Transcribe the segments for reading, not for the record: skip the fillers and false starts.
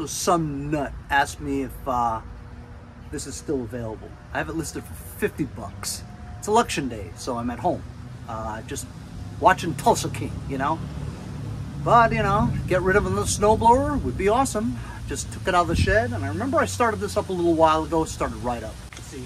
So some nut asked me if this is still available. I have it listed for 50 bucks. It's election day, so I'm at home. Just watching Tulsa King, you know? But, you know, get rid of the snowblower would be awesome. Just took it out of the shed, and I remember I started this up a little while ago. It started right up. Let's see.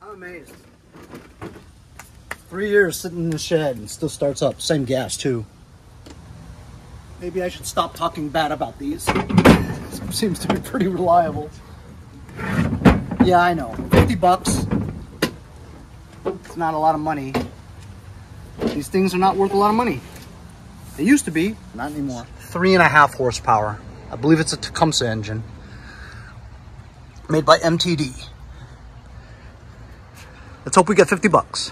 Amazed. 3 years sitting in the shed and still starts up. Same gas too. Maybe I should stop talking bad about these. Seems to be pretty reliable. Yeah, I know. 50 bucks. It's not a lot of money. These things are not worth a lot of money. They used to be, not anymore. 3.5 horsepower. I believe it's a Tecumseh engine. Made by MTD. Let's hope we get 50 bucks.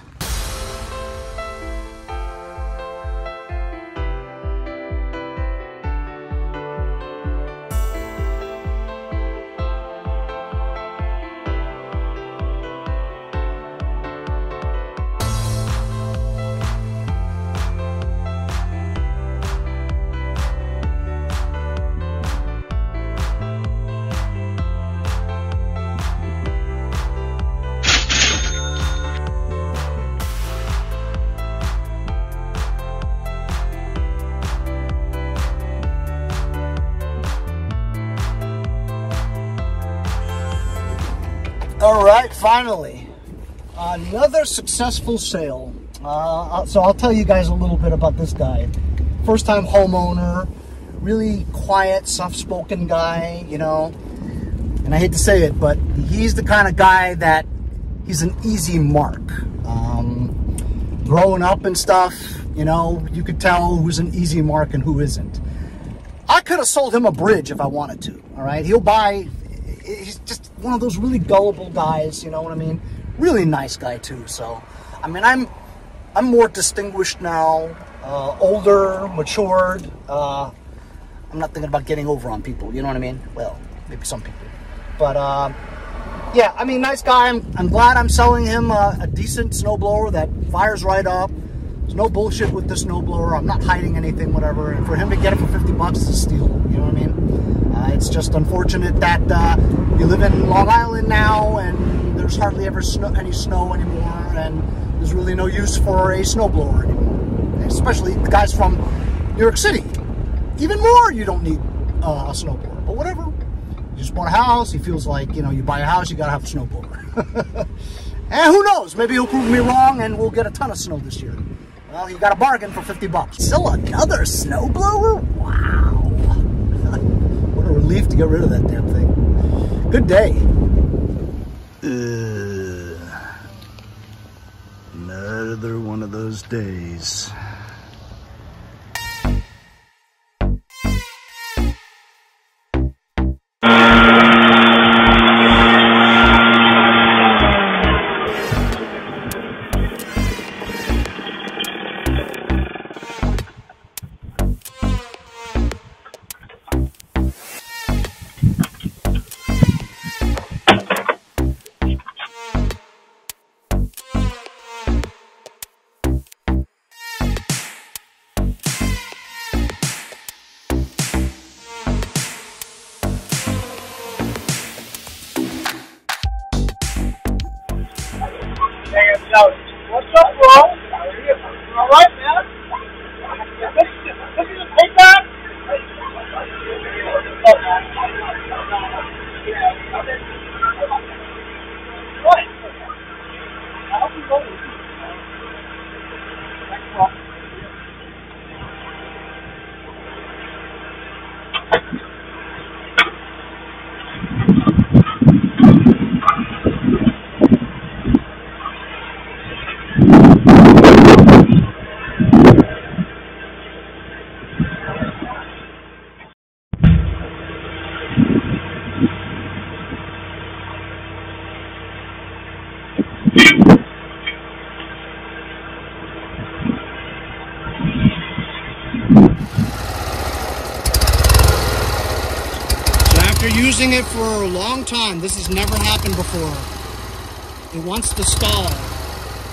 All right, finally, another successful sale. So I'll tell you guys a little bit about this guy. First-time homeowner, really quiet, soft-spoken guy, you know. And I hate to say it, but he's the kind of guy that he's an easy mark. Growing up and stuff, you know, you could tell who's an easy mark and who isn't. I could have sold him a bridge if I wanted to, all right? He'll buy... He's just one of those really gullible guys, you know what I mean? Really nice guy too. So, I mean, I'm more distinguished now, older, matured. I'm not thinking about getting over on people, you know what I mean? Well, maybe some people. But, yeah, I mean, nice guy. I'm glad I'm selling him a decent snowblower that fires right up. There's no bullshit with the snowblower. I'm not hiding anything, whatever. And for him to get it for 50 bucks is a steal, you know what I mean? It's just unfortunate that we live in Long Island now and there's hardly ever any snow anymore, and there's really no use for a snowblower anymore. Especially the guys from New York City. Even more, you don't need a snowblower. But whatever. You just bought a house. He feels like, you know, you buy a house, you gotta have a snowblower. And who knows? Maybe he'll prove me wrong and we'll get a ton of snow this year. Well, you got a bargain for 50 bucks. Still another snowblower? Wow. What a relief to get rid of that damn thing. Good day. Another one of those days. What's up, bro? All right, man? This is a payback? What? I hope you go with you. Thanks, bro. So after using it for a long time, this has never happened before. It wants to stall.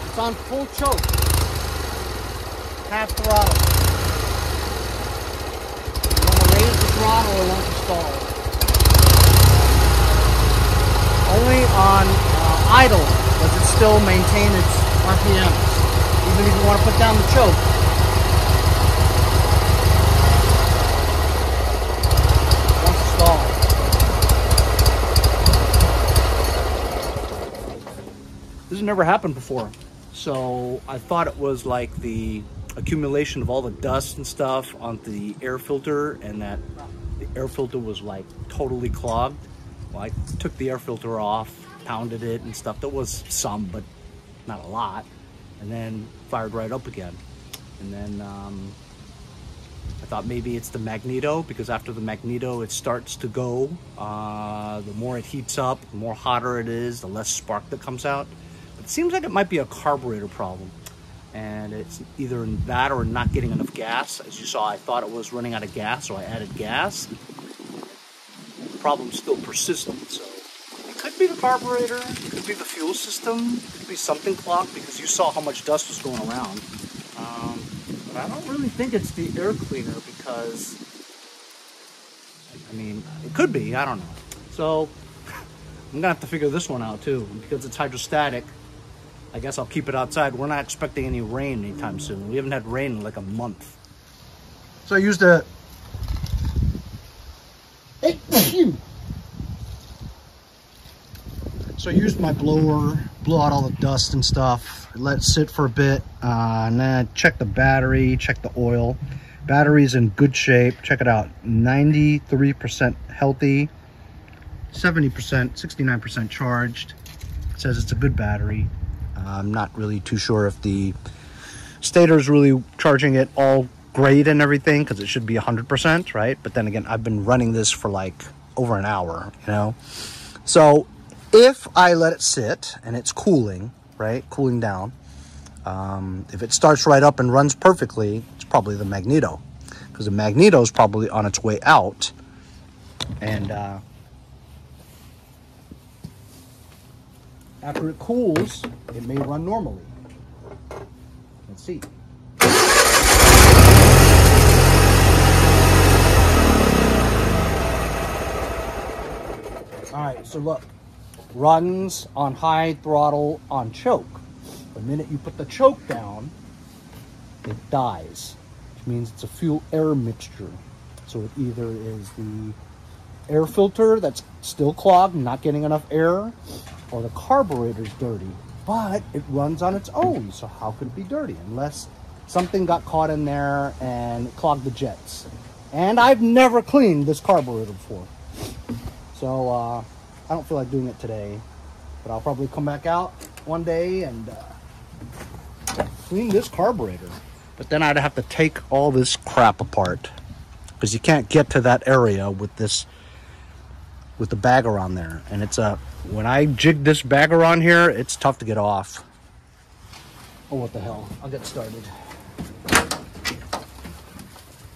It's on full choke. Half throttle. You want to raise the throttle, it wants to stall. Only on idle does it still maintain its RPMs. Even if you want to put down the choke. It wants to stall. This has never happened before. So I thought it was like the accumulation of all the dust and stuff onto the air filter, and that the air filter was like totally clogged. Well, I took the air filter off, pounded it and stuff. There was some, but not a lot. And then fired right up again. And then I thought maybe it's the magneto, because after the magneto it starts to go. The more it heats up, the more hotter it is, the less spark that comes out. But it seems like it might be a carburetor problem. And it's either that or not getting enough gas. As you saw, I thought it was running out of gas, so I added gas. The problem's still persistent, so it could be the carburetor, it could be the fuel system, it could be something clogged, because you saw how much dust was going around. But I don't really think it's the air cleaner, because, I mean, it could be, I don't know. So I'm gonna have to figure this one out too, because it's hydrostatic. I guess I'll keep it outside. We're not expecting any rain anytime soon. We haven't had rain in like a month. So I used a... So I used my blower, blew out all the dust and stuff, let it sit for a bit, and then check the battery, check the oil. Battery's in good shape. Check it out. 93% healthy, 70%, 69% charged. It says it's a good battery. I'm not really too sure if the stator is really charging it all great and everything, because it should be 100%, right? But then again, I've been running this for like over an hour, you know? So if I let it sit and it's cooling, right? Cooling down. If it starts right up and runs perfectly, it's probably the magneto, because the magneto is probably on its way out. And after it cools, it may run normally. Let's see. All right, so look, runs on high throttle on choke. The minute you put the choke down, it dies, which means it's a fuel-air mixture. So it either is the air filter that's still clogged, not getting enough air, or the carburetor's dirty. But it runs on its own, so how could it be dirty? Unless something got caught in there and clogged the jets. And I've never cleaned this carburetor before. So I don't feel like doing it today, but I'll probably come back out one day and clean this carburetor. But then I'd have to take all this crap apart, because you can't get to that area with this, with the bagger on there. And it's a, when I jig this bagger on here, it's tough to get off. Oh, what the hell. I'll get started.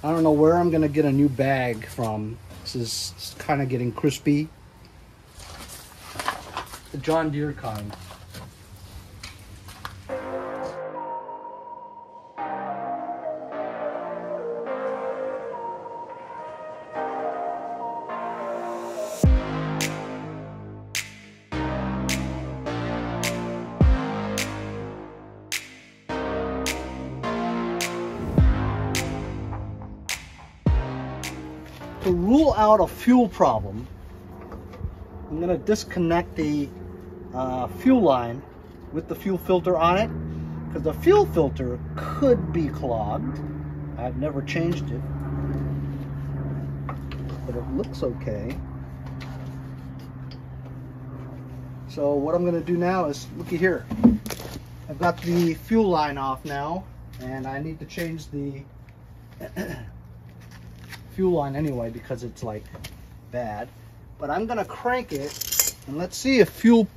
I don't know where I'm gonna get a new bag from. This is kind of getting crispy. The John Deere kind. To rule out a fuel problem, I'm going to disconnect the fuel line with the fuel filter on it, because the fuel filter could be clogged. I've never changed it, but it looks okay. So what I'm going to do now is, looky here, I've got the fuel line off now, and I need to change the fuel line anyway, because it's like bad. But I'm gonna crank it and let's see if fuel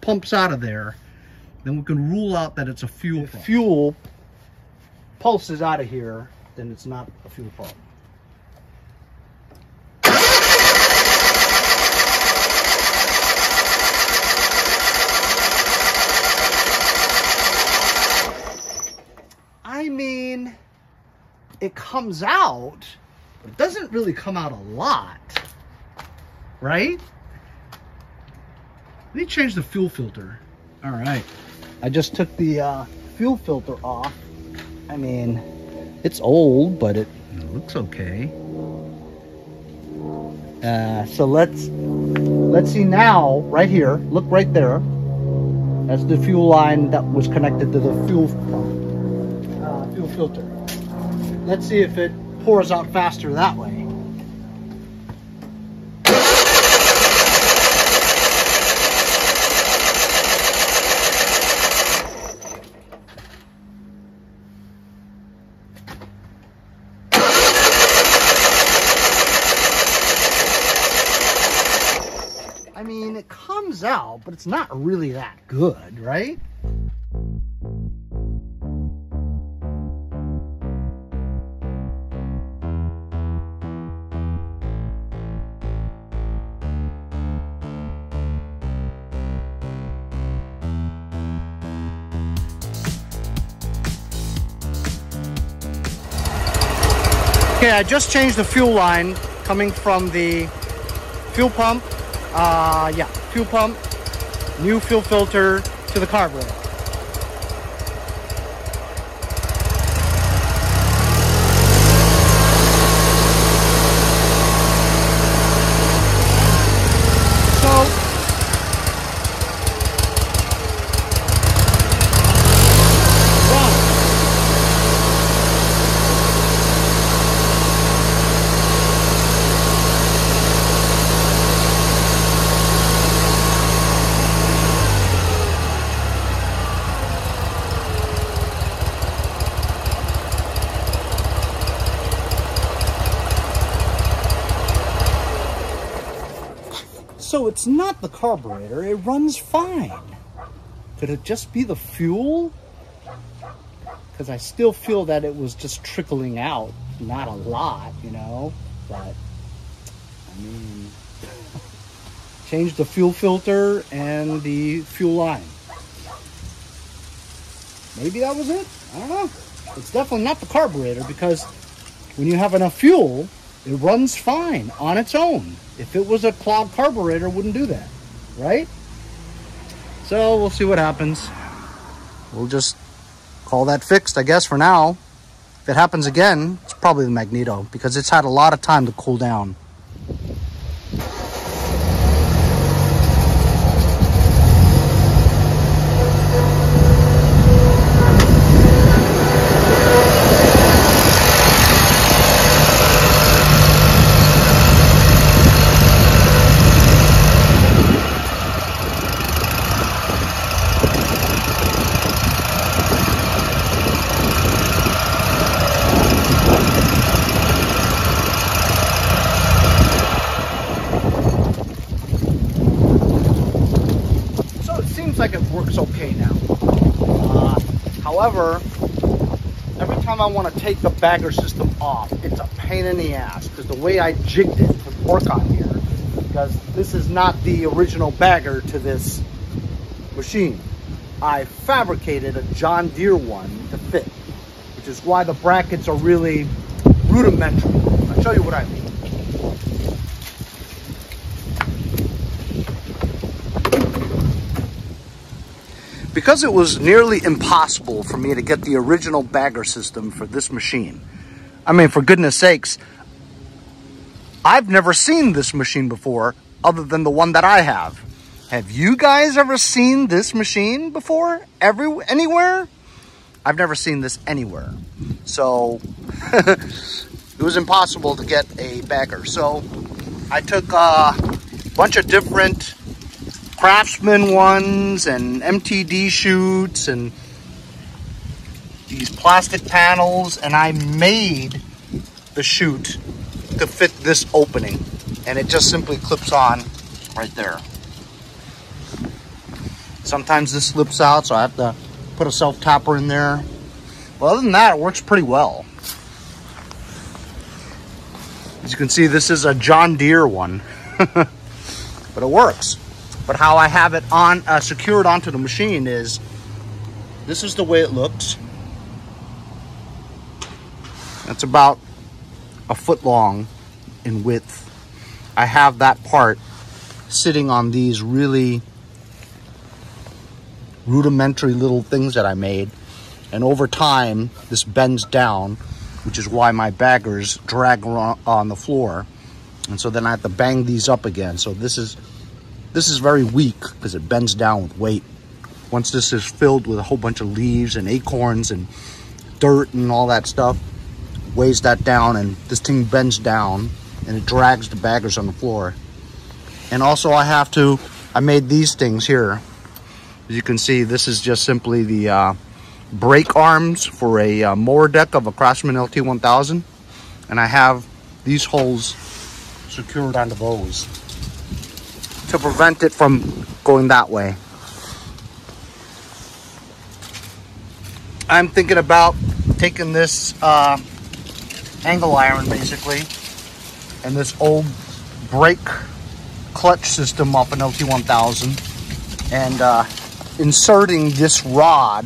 pumps out of there. then we can rule out that it's a fuel pump. If fuel pulses out of here, then it's not a fuel pump. I mean, it comes out, but it doesn't really come out a lot, right? Let me change the fuel filter. All right. I just took the fuel filter off. I mean, it's old, but it looks okay. So let's see now, right here, look right there. That's the fuel line that was connected to the fuel pump. Fuel filter. Let's see if it pours out faster that way. I mean, it comes out, but it's not really that good, right? Okay, I just changed the fuel line coming from the fuel pump, fuel pump, new fuel filter to the carburetor. So it's not the carburetor, it runs fine. Could it just be the fuel? Because I still feel that it was just trickling out, not a lot, you know, but I mean, change the fuel filter and the fuel line. Maybe that was it, I don't know. It's definitely not the carburetor, because when you have enough fuel, it runs fine on its own. If it was a clogged carburetor, it wouldn't do that, right? So we'll see what happens. We'll just call that fixed, I guess, for now. If it happens again, it's probably the magneto, because it's had a lot of time to cool down. Like it works okay now. However, every time I want to take the bagger system off, it's a pain in the ass, because the way I jigged it to work on here, because this is not the original bagger to this machine. I fabricated a John Deere one to fit, which is why the brackets are really rudimentary. I'll show you what I mean. Because it was nearly impossible for me to get the original bagger system for this machine. I mean, for goodness sakes, I've never seen this machine before other than the one that I have. Have you guys ever seen this machine before? Anywhere? I've never seen this anywhere. So it was impossible to get a bagger. So I took a bunch of different Craftsman ones and Mtd chutes and these plastic panels, and I made the chute to fit this opening, and it just simply clips on right there. Sometimes this slips out, so I have to put a self-tapper in there. Well, other than that, it works pretty well. As you can see, this is a John Deere one, but it works. But how I have it on secured onto the machine is, this is the way it looks. That's about a foot long in width. I have that part sitting on these really rudimentary little things that I made, and over time this bends down, which is why my baggers drag on the floor, and so then I have to bang these up again. So this is very weak because it bends down with weight. Once this is filled with a whole bunch of leaves and acorns and dirt and all that stuff, weighs that down, and this thing bends down and it drags the baggers on the floor. And also I made these things here. As you can see, this is just simply the brake arms for a mower deck of a Craftsman LT1000, and I have these holes secured onto those to prevent it from going that way. I'm thinking about taking this angle iron basically and this old brake clutch system off an LT1000 and inserting this rod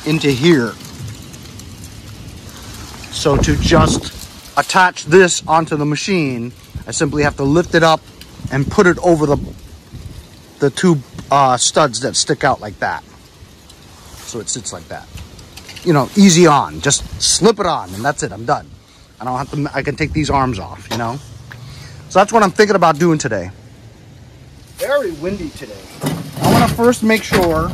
into here. So to just attach this onto the machine, I simply have to lift it up and put it over the two studs that stick out like that. So it sits like that. You know, easy on. Just slip it on and that's it. I'm done. I don't have to, I can take these arms off, you know. So that's what I'm thinking about doing today. Very windy today. I want to first make sure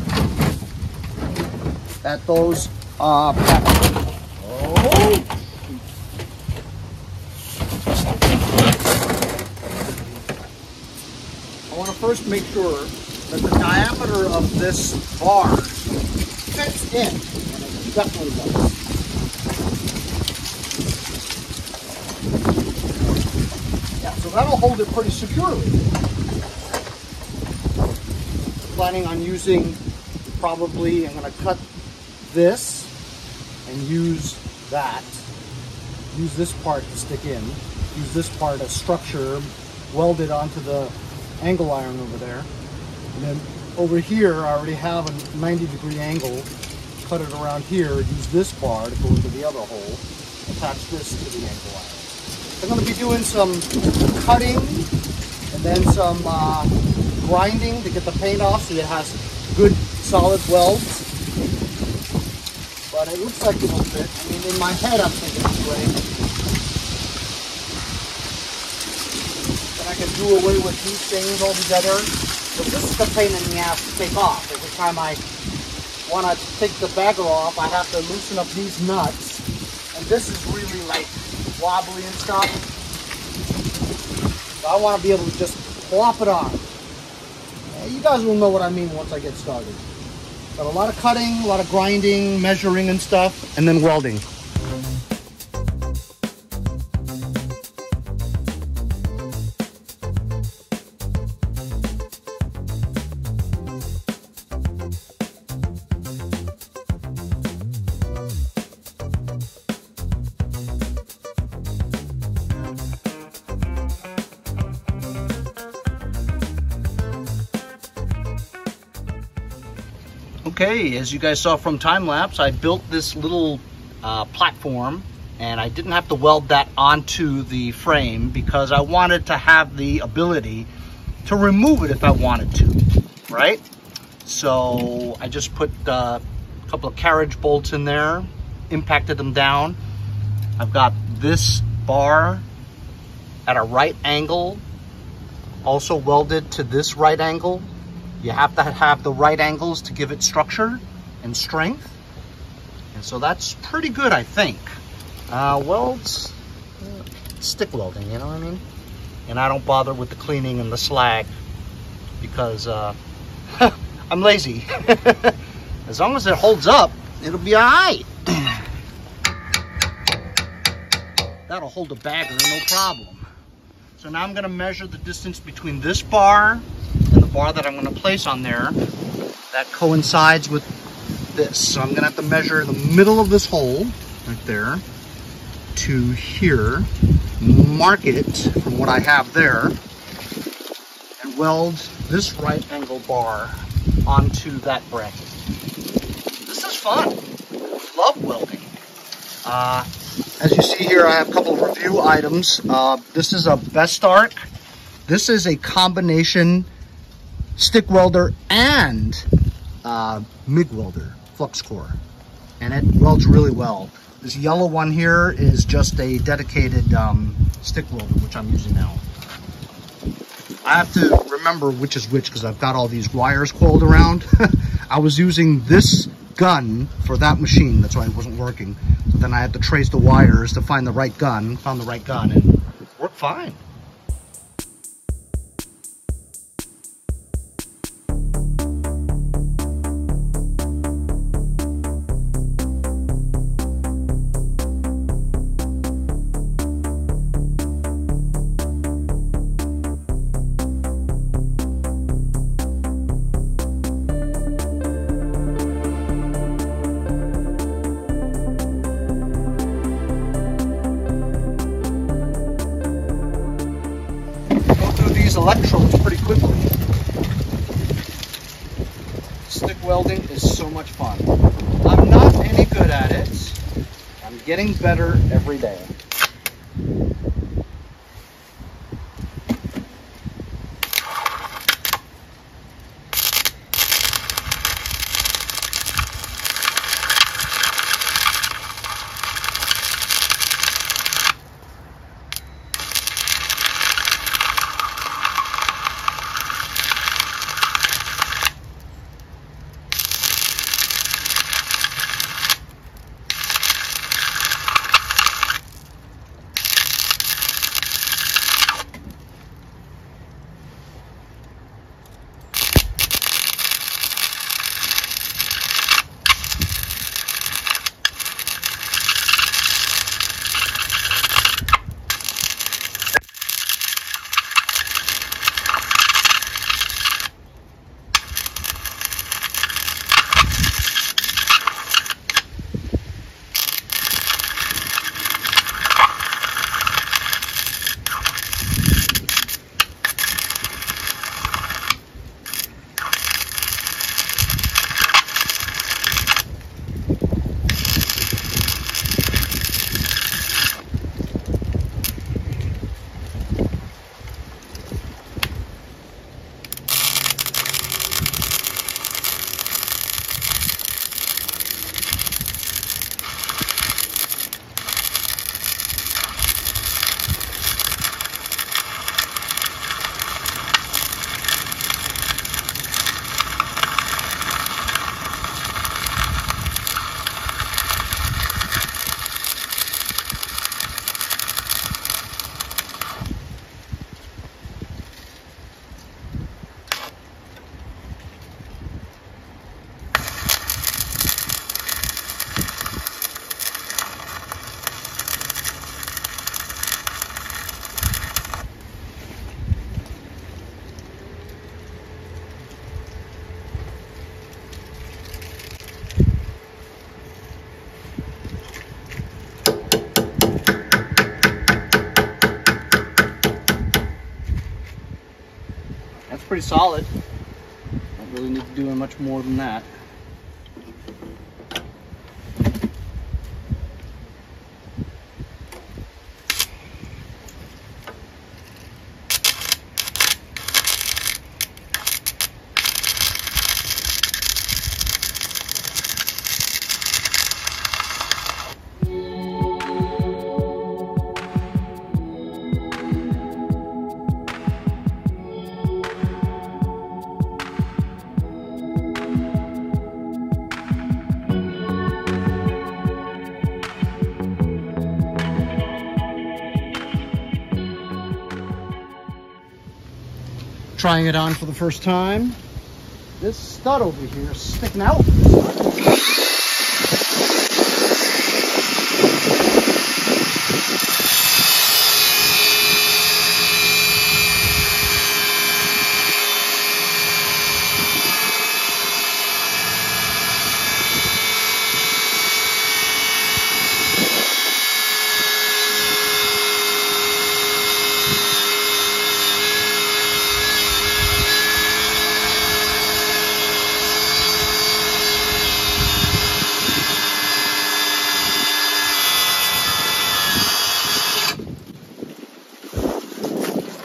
that those I want to first make sure that the diameter of this bar fits in, and it definitely does. Yeah, so that'll hold it pretty securely. Planning on using, probably, I'm going to cut this and use that. Use this part to stick in. Use this part as structure, weld it onto the angle iron over there. And then over here, I already have a 90-degree angle. Cut it around here. Use this bar to go into the other hole. Attach this to the angle iron. I'm going to be doing some cutting and then some grinding to get the paint off so it has good solid welds. But it looks like it'll fit. I mean, in my head I'm thinking anyway. Then I can do away with these things altogether. So this is the pain in the ass to take off. Every time I want to take the bagger off, I have to loosen up these nuts. And this is really like wobbly and stuff. So I want to be able to just plop it on. You guys will know what I mean once I get started. Got a lot of cutting, a lot of grinding, measuring and stuff, and then welding. Okay, as you guys saw from time lapse, I built this little platform, and I didn't have to weld that onto the frame because I wanted to have the ability to remove it if I wanted to, right? So I just put a couple of carriage bolts in there, impacted them down. I've got this bar at a right angle, also welded to this right angle. You have to have the right angles to give it structure and strength. And so that's pretty good, I think. Welds, stick welding, you know what I mean? And I don't bother with the cleaning and the slag because I'm lazy. As long as it holds up, it'll be all right. That'll hold a bagger, no problem. So now I'm gonna measure the distance between this bar and bar that I'm going to place on there that coincides with this. So I'm going to have to measure the middle of this hole right there to here, mark it from what I have there, and weld this right angle bar onto that bracket. This is fun. Love welding. As you see here, I have a couple of review items. This is a Best Arc. This is a combination stick welder and MIG welder, flux core, and it welds really well. This yellow one here is just a dedicated stick welder, which I'm using now. I have to remember which is which because I've got all these wires coiled around. I was using this gun for that machine, that's why it wasn't working. So then I had to trace the wires to find the right gun, found the right gun, and it worked fine. Electrodes pretty quickly. Stick welding is so much fun. I'm not any good at it. I'm getting better every day. That's pretty solid. Don't really need to do much more than that. Trying it on for the first time. This stud over here is sticking out.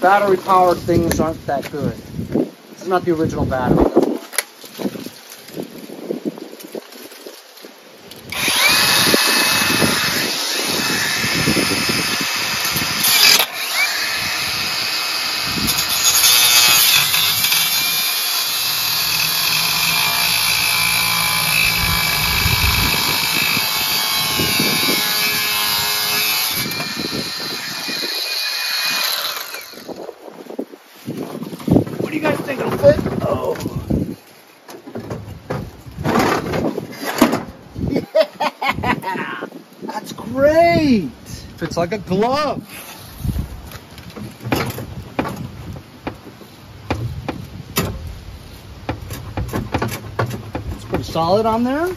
battery-powered things aren't that good. This is not the original battery, though. What do you guys think? It'll fit? Oh. Yeah! That's great! Fits like a glove. It's pretty solid on there.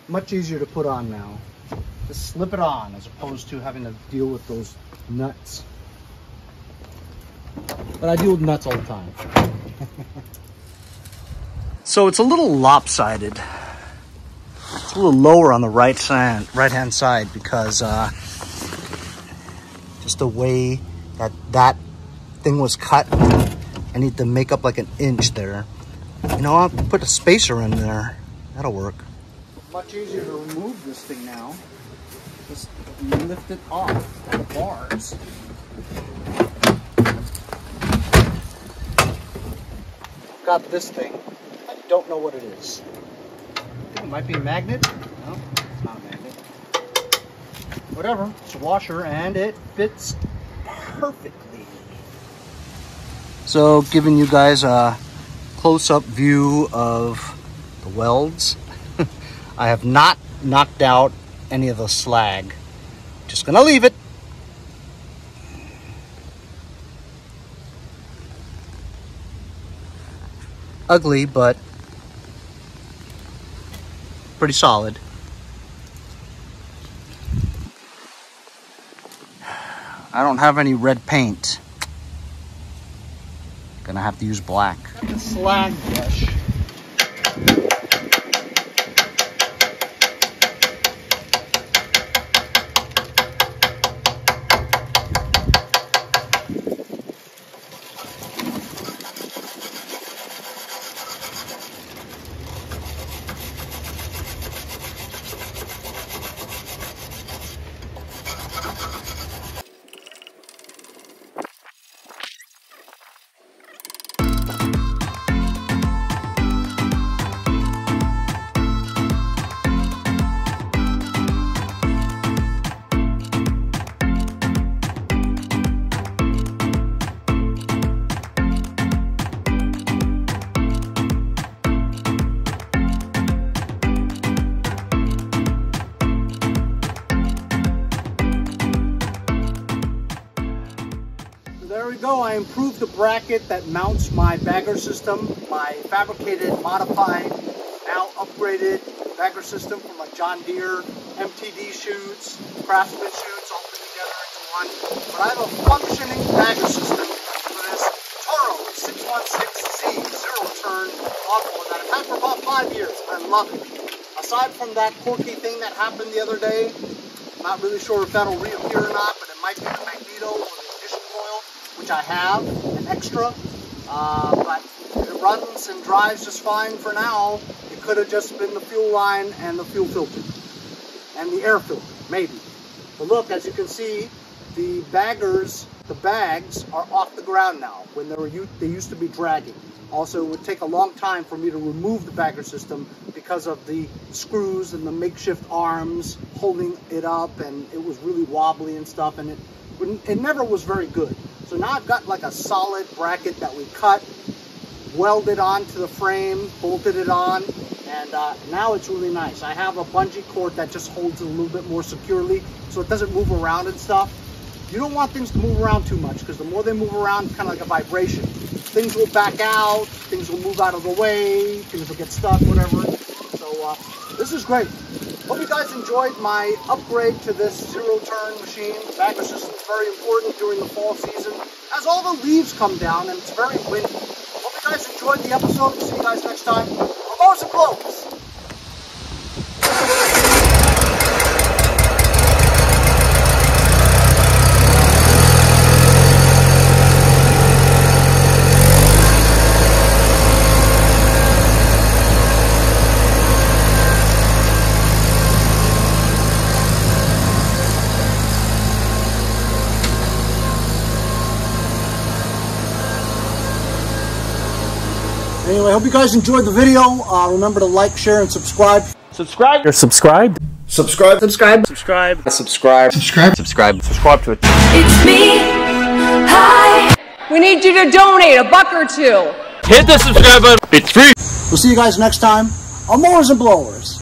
Much easier to put on now. Just slip it on as opposed to having to deal with those nuts. But I deal with nuts all the time. So it's a little lopsided. It's a little lower on the right-hand side because just the way that thing was cut, I need to make up like an inch there. You know, I'll put a spacer in there. That'll work. Much easier to remove this thing now. Just lift it off the bars. Got this thing. I don't know what it is. I think it might be a magnet. No, it's not a magnet. Whatever. It's a washer and it fits perfectly. So, giving you guys a close-up view of the welds. I have not knocked out any of the slag. Just gonna leave it. Ugly, but pretty solid. I don't have any red paint. Gonna have to use black. Got the slag brush. There we go. I improved the bracket that mounts my bagger system, my fabricated, modified, now upgraded bagger system from a John Deere Mtd chutes, Craftsman chutes, all put together into one. But I have a functioning bagger system for this Toro 616Z zero-turn lawnmower that I've had for about 5 years. I love it. Aside from that quirky thing that happened the other day, I'm not really sure if that'll reappear or not, but it might be the magneto or the ignition coil, which I have, an extra, but it runs and drives just fine for now. It could have just been the fuel line and the fuel filter, and the air filter, maybe. But look, as you can see, the bags are off the ground now, when they used to be dragging. Also, it would take a long time for me to remove the bagger system because of the screws and the makeshift arms holding it up, and it was really wobbly and stuff, and it never was very good. So now I've got like a solid bracket that we cut, welded onto the frame, bolted it on, and now it's really nice. I have a bungee cord that just holds it a little bit more securely so it doesn't move around and stuff. You don't want things to move around too much because the more they move around, it's kind of like a vibration. Things will back out, things will move out of the way, things will get stuck, whatever. So this is great. Hope you guys enjoyed my upgrade to this zero-turn machine. The magnet system is very important during the fall season as all the leaves come down and it's very windy. Hope you guys enjoyed the episode. See you guys next time. Mowers and blowers. Anyway, I hope you guys enjoyed the video. Remember to like, share, and subscribe. Subscribe. You're subscribed. Subscribe. Subscribe. Subscribe. Subscribe. Subscribe. Subscribe. Subscribe to it. It's me. Hi. We need you to donate $1 or $2. Hit the subscribe button. It's free. We'll see you guys next time on Mowers and Blowers.